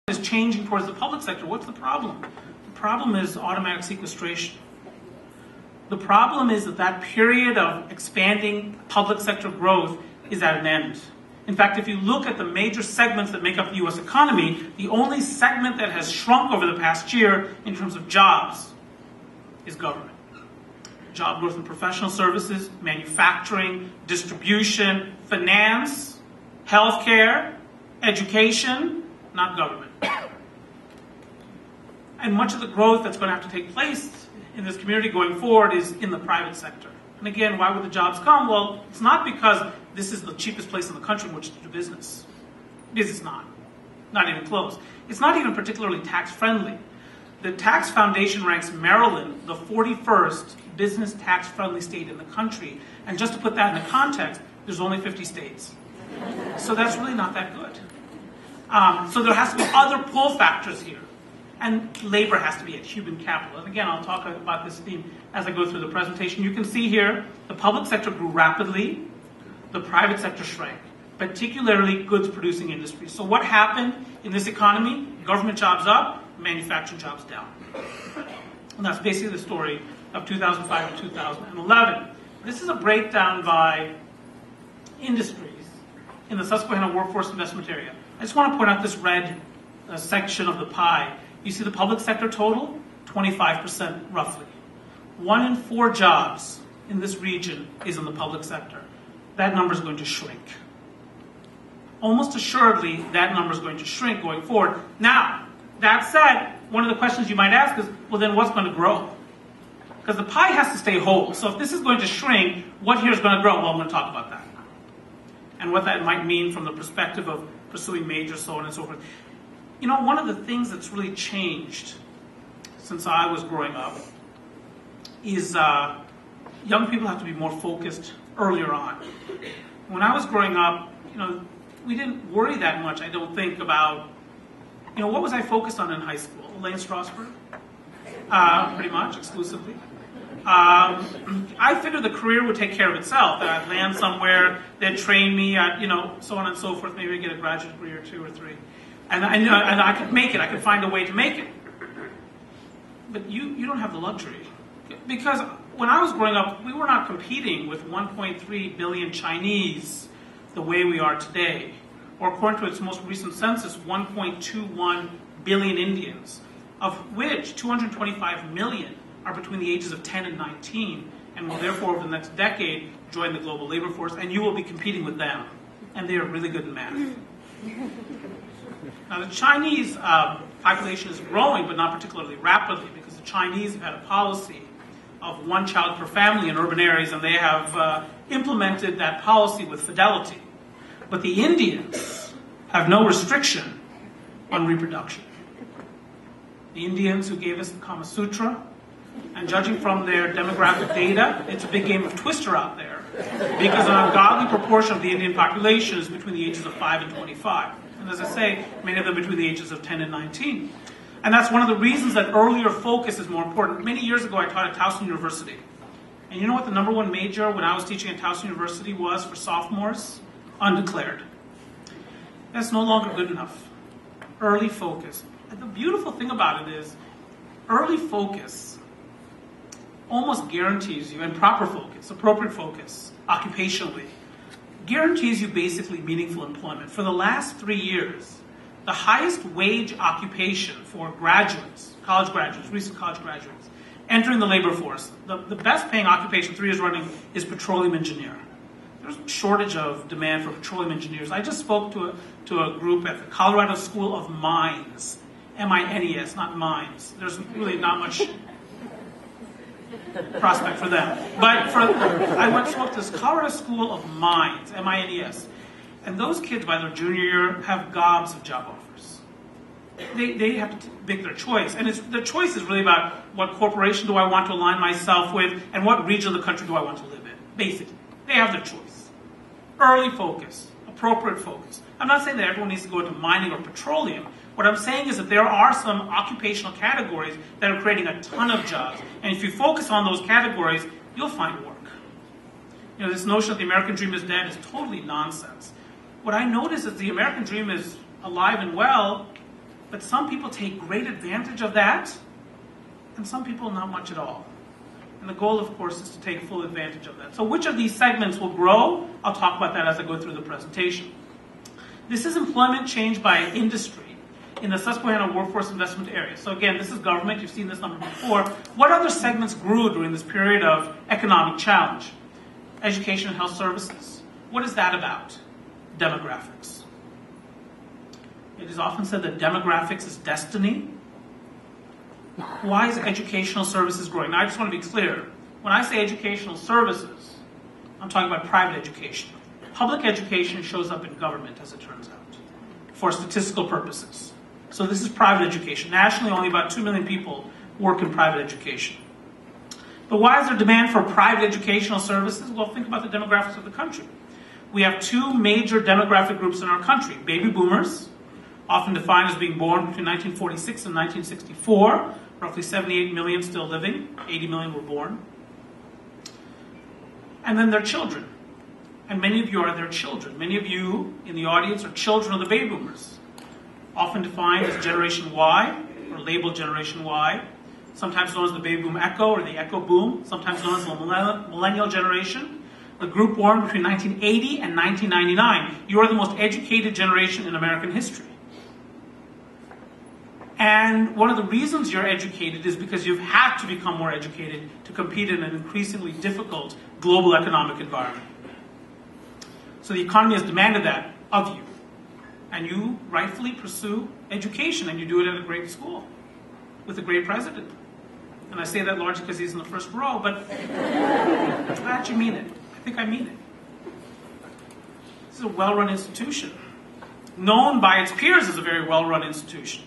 is changing towards the public sector. What's the problem? The problem is automatic sequestration. The problem is that that period of expanding public sector growth is at an end. In fact, if you look at the major segments that make up the U.S. economy, the only segment that has shrunk over the past year in terms of jobs is government. Job growth in professional services, manufacturing, distribution, finance, healthcare, education, not government. And much of the growth that's going to have to take place in this community going forward is in the private sector. And again, why would the jobs come? Well, it's not because this is the cheapest place in the country in which to do business. Because it's not. Not even close. It's not even particularly tax-friendly. The Tax Foundation ranks Maryland the 41st business tax-friendly state in the country. And just to put that in a context, there's only 50 states. So that's really not that good. So there has to be other pull factors here. And labor has to be at human capital. And again, I'll talk about this theme as I go through the presentation. You can see here, the public sector grew rapidly, the private sector shrank, particularly goods-producing industries. So what happened in this economy? Government jobs up, manufacturing jobs down. And that's basically the story of 2005 to 2011. This is a breakdown by industries in the Susquehanna workforce investment area. I just want to point out this red section of the pie. You see the public sector total, 25% roughly. 1 in 4 jobs in this region is in the public sector. That number is going to shrink. Almost assuredly, that number is going to shrink going forward. Now, that said, one of the questions you might ask is, well, then what's going to grow? Because the pie has to stay whole. So if this is going to shrink, what here is going to grow? Well, I'm going to talk about that. And what that might mean from the perspective of pursuing majors, so on and so forth. You know, one of the things that's really changed since I was growing up is young people have to be more focused earlier on. When I was growing up, you know, we didn't worry that much, I don't think, about, you know, what was I focused on in high school? Elaine Strasberg? Pretty much, exclusively. I figured the career would take care of itself, that I'd land somewhere, they'd train me, you know, so on and so forth, maybe I'd get a graduate degree or 2 or 3. And I could make it, I could find a way to make it. But you don't have the luxury. Because when I was growing up, we were not competing with 1.3 billion Chinese the way we are today. Or according to its most recent census, 1.21 billion Indians, of which 225 million are between the ages of 10 and 19, and will therefore over the next decade join the global labor force, and you will be competing with them. And they are really good in math. Now the Chinese population is growing, but not particularly rapidly, because the Chinese have had a policy of 1 child per family in urban areas, and they have implemented that policy with fidelity. But the Indians have no restriction on reproduction. The Indians who gave us the Kama Sutra, and judging from their demographic data, it's a big game of Twister out there, because an ungodly proportion of the Indian population is between the ages of 5 and 25. And as I say, many of them between the ages of 10 and 19. And that's one of the reasons that earlier focus is more important. Many years ago, I taught at Towson University. And you know what the #1 major when I was teaching at Towson University was for sophomores? Undeclared. That's no longer good enough. Early focus. And the beautiful thing about it is, early focus almost guarantees you, and proper focus, appropriate focus, occupationally, guarantees you basically meaningful employment. For the last 3 years, the highest wage occupation for graduates, college graduates, recent college graduates, entering the labor force, the best paying occupation 3 years running is petroleum engineer. There's a shortage of demand for petroleum engineers. I just spoke to a group at the Colorado School of Mines, M-I-N-E-S, not mines. There's really not much prospect for them. But I went to this Colorado School of Mines, M-I-N-E-S. And those kids, by their junior year, have gobs of job offers. They have to make their choice. And the choice is really about what corporation do I want to align myself with, and what region of the country do I want to live in, basically. They have their choice. Early focus, appropriate focus. I'm not saying that everyone needs to go into mining or petroleum. What I'm saying is that there are some occupational categories that are creating a ton of jobs. And if you focus on those categories, you'll find work. You know, this notion that the American dream is dead is totally nonsense. What I notice is the American dream is alive and well But some people take great advantage of that, and some people not much at all. And the goal, of course, is to take full advantage of that. So which of these segments will grow? I'll talk about that as I go through the presentation. This is employment change by industry in the Susquehanna workforce investment area. So again, this is government. You've seen this number before. What other segments grew during this period of economic challenge? Education and health services. What is that about? Demographics. It is often said that demographics is destiny. Why is educational services growing? Now, I just want to be clear. When I say educational services, I'm talking about private education. Public education shows up in government, as it turns out, for statistical purposes. So this is private education. Nationally, only about 2 million people work in private education. But why is there demand for private educational services? Well, think about the demographics of the country. We have two major demographic groups in our country. Baby boomers, often defined as being born between 1946 and 1964. Roughly 78 million still living. 80 million were born. And then their children. And many of you are their children. Many of you in the audience are children of the baby boomers, often defined as Generation Y, or labeled Generation Y, sometimes known as the baby boom echo or the echo boom, sometimes known as the millennial generation, the group born between 1980 and 1999. You are the most educated generation in American history. And one of the reasons you're educated is because you've had to become more educated to compete in an increasingly difficult global economic environment. So the economy has demanded that of you. And you rightfully pursue education, and you do it at a great school with a great president. And I say that largely because he's in the first row, but I actually mean it. I think I mean it. This is a well-run institution, known by its peers as a very well-run institution.